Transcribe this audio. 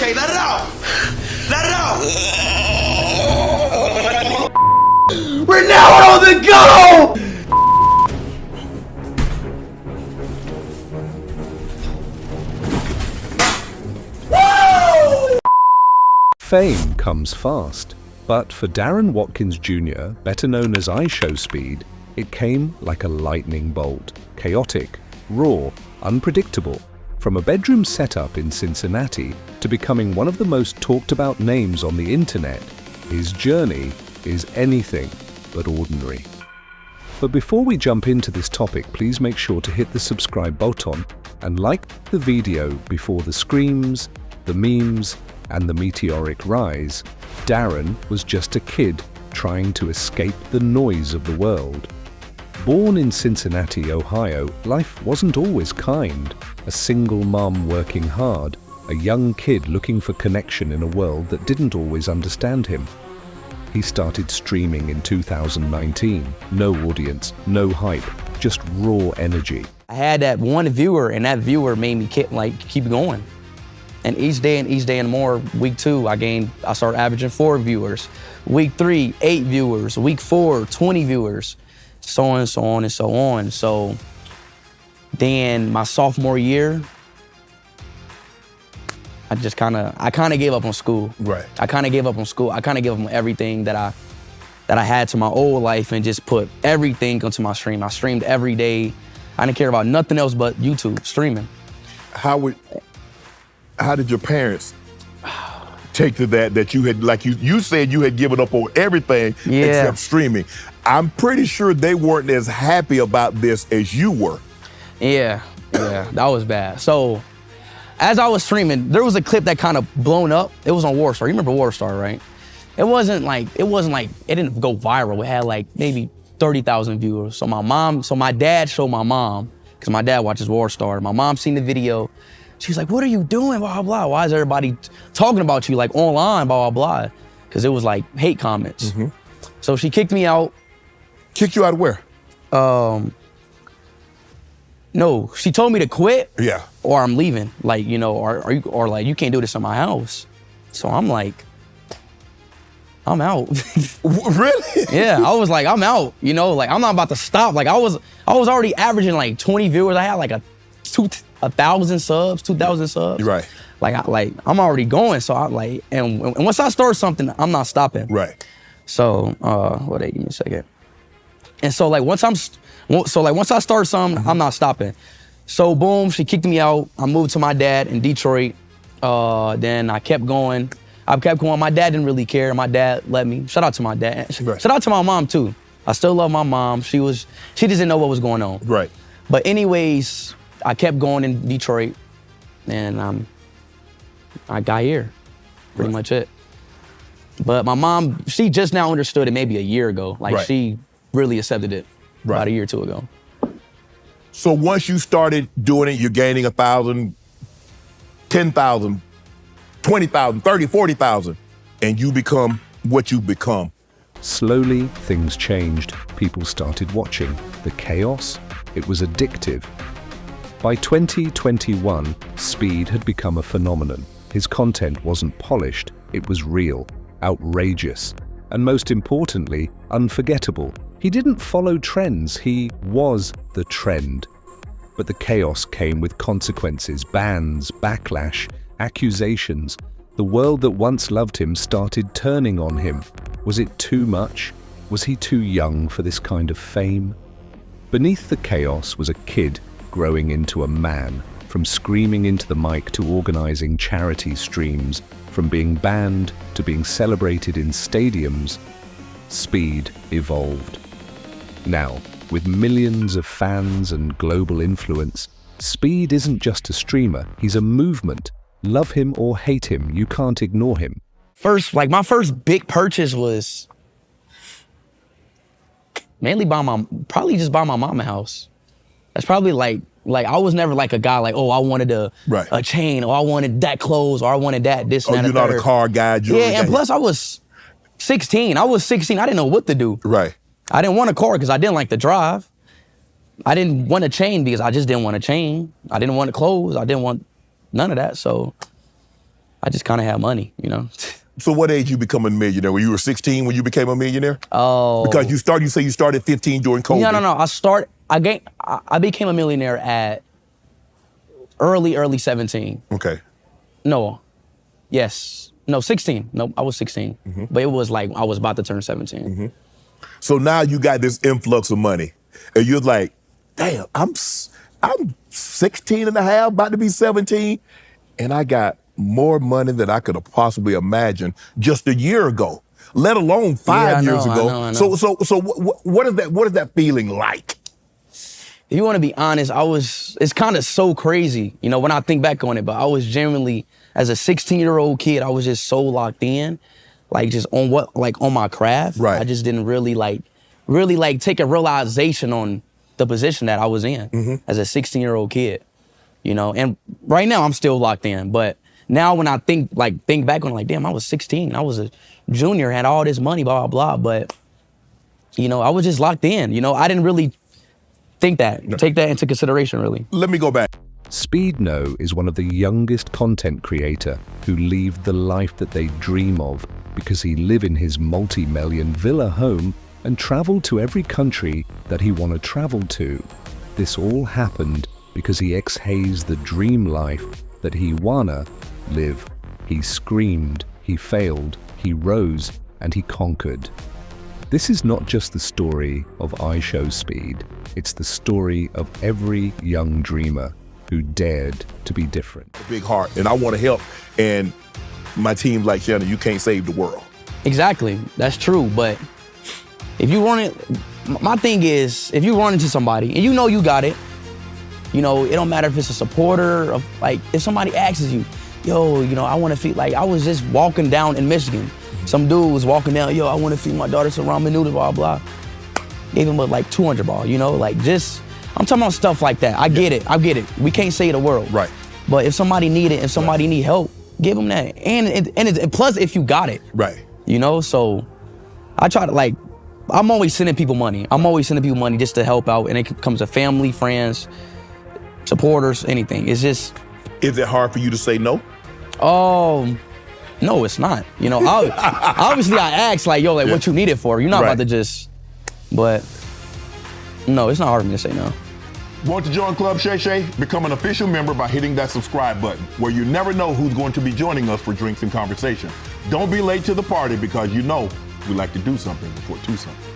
okay, let it out. Let it out. We're now on the go! Fame comes fast, but for Darren Watkins Jr., better known as IShowSpeed, it came like a lightning bolt, chaotic, raw, unpredictable. From a bedroom setup in Cincinnati to becoming one of the most talked about names on the internet, his journey is anything but ordinary. But before we jump into this topic, please make sure to hit the subscribe button and like the video before the screams, the memes, and the meteoric rise. Darren was just a kid trying to escape the noise of the world. Born in Cincinnati, Ohio, life wasn't always kind. A single mom working hard, a young kid looking for connection in a world that didn't always understand him. He started streaming in 2019. No audience, no hype, just raw energy. I had that one viewer, and that viewer made me keep going. And each day and more, week 2, I started averaging 4 viewers. Week 3, 8 viewers. Week 4, 20 viewers. So on and so on and so on. So then my sophomore year, I kind of gave up on school. Right. I kind of gave up on school. I kind of gave up on everything that I had to my old life and just put everything onto my stream. I streamed every day. I didn't care about nothing else but YouTube, streaming. How did your parents take to that you had, like you said, you had given up on everything except streaming? I'm pretty sure they weren't as happy about this as you were. Yeah, that was bad. So as I was streaming, there was a clip that kind of blown up. It was on WarStar. You remember WarStar, right? It didn't go viral. It had like maybe 30,000 viewers. So my dad showed my mom, because my dad watches WarStar. My mom seen the video. She was like, what are you doing, blah, blah, blah. Why is everybody talking about you like online, blah, blah, blah. Because it was like hate comments. Mm-hmm. So she kicked me out. Kicked you out of where? No, she told me to quit. Yeah. Or I'm leaving, like, you know, or like, you can't do this in my house. So I'm like, I'm out. Really? Yeah, I was like, I'm out, you know, like I'm not about to stop. Like I was already averaging like 20 viewers. I had like 1,000 subs, 2,000 subs. Right. Like I'm already going. So I like, and once I start something, I'm not stopping. Right. So, give me a second. And so like once I start something, I'm not stopping. So boom, she kicked me out. I moved to my dad in Detroit. Then I kept going. My dad didn't really care. My dad let me. Shout out to my dad. Right. Shout out to my mom too. I still love my mom. She just didn't know what was going on. Right. But anyways, I kept going in Detroit, and I got here. Pretty much it. But my mom, she just now understood it maybe a year ago. Like she really accepted it about a year or 2 ago. So once you started doing it, you're gaining 1,000, 10,000, 20,000, 30, 40,000, and you become what you become. Slowly, things changed. People started watching. The chaos, it was addictive. By 2021, Speed had become a phenomenon. His content wasn't polished, it was real, outrageous, and most importantly, unforgettable. He didn't follow trends, he was the trend. But the chaos came with consequences, bans, backlash, accusations. The world that once loved him started turning on him. Was it too much? Was he too young for this kind of fame? Beneath the chaos was a kid growing into a man, from screaming into the mic to organizing charity streams, from being banned to being celebrated in stadiums. Speed evolved. Now, with millions of fans and global influence, Speed isn't just a streamer, he's a movement. Love him or hate him, you can't ignore him. My first big purchase was mainly probably just buy my mama house. That's probably like I was never like a guy like, oh, I wanted a chain, or I wanted that clothes, or I wanted this and that. You're not a car guy, jewelry guy. And plus I was 16. I didn't know what to do. Right. I didn't want a car because I didn't like to drive. I didn't want a chain because I just didn't want a chain. I didn't want clothes. I didn't want none of that. So I just kind of had money, you know. So what age you become a millionaire? When you were 16 when you became a millionaire? Oh. Because you say you started at 15 during COVID. No. I became a millionaire at early 17. Okay. No. Yes. No, 16. No, I was 16. Mm-hmm. But it was like I was about to turn 17. Mm-hmm. So now you got this influx of money. And you're like, damn, I'm 16 and a half, about to be 17, and I got more money than I could have possibly imagined just a year ago, let alone 5 years ago. I know. So what is that feeling like? If you want to be honest, it's kind of so crazy, you know, when I think back on it, but I was genuinely, as a 16-year-old kid, I was just so locked in, like just on my craft. Right. I just didn't really take a realization on the position that I was in as a 16-year-old kid, you know? And right now I'm still locked in, but now when I think back on it, like, damn, I was 16, I was a junior, had all this money, blah, blah, blah, but, you know, I was just locked in, you know? I didn't really take that into consideration, really. Let me go back. Speedno is one of the youngest content creator who lived the life that they dream of because he lived in his multi-million villa home and traveled to every country that he want to travel to. This all happened because he exhazed the dream life that he wanna live. He screamed, he failed, he rose, and he conquered. This is not just the story of IShowSpeed, it's the story of every young dreamer who dared to be different. Big heart, and I want to help, and my team's like, Shannon, you can't save the world. Exactly, that's true, but if you run it, my thing is, if you run into somebody and you know you got it, you know, it don't matter if it's a supporter, if somebody asks you, yo, you know, I want to feed, like I was just walking down in Michigan. Some dude was walking down, yo, I want to feed my daughter some ramen noodles, blah, blah. Gave him like 200 ball, you know, like just, I'm talking about stuff like that. I get it. We can't save the world. Right. But if somebody need it, if somebody need help, give them that. And plus if you got it. Right. You know, so I try to I'm always sending people money. I'm always sending people money just to help out, and it comes to family, friends, supporters, anything. It's just. Is it hard for you to say no? No, it's not. You know, obviously I ask what you need it for. You're not about to just, but no, it's not hard for me to say no. Want to join Club Shay Shay? Become an official member by hitting that subscribe button, where you never know who's going to be joining us for drinks and conversation. Don't be late to the party because you know we like to do something before two something.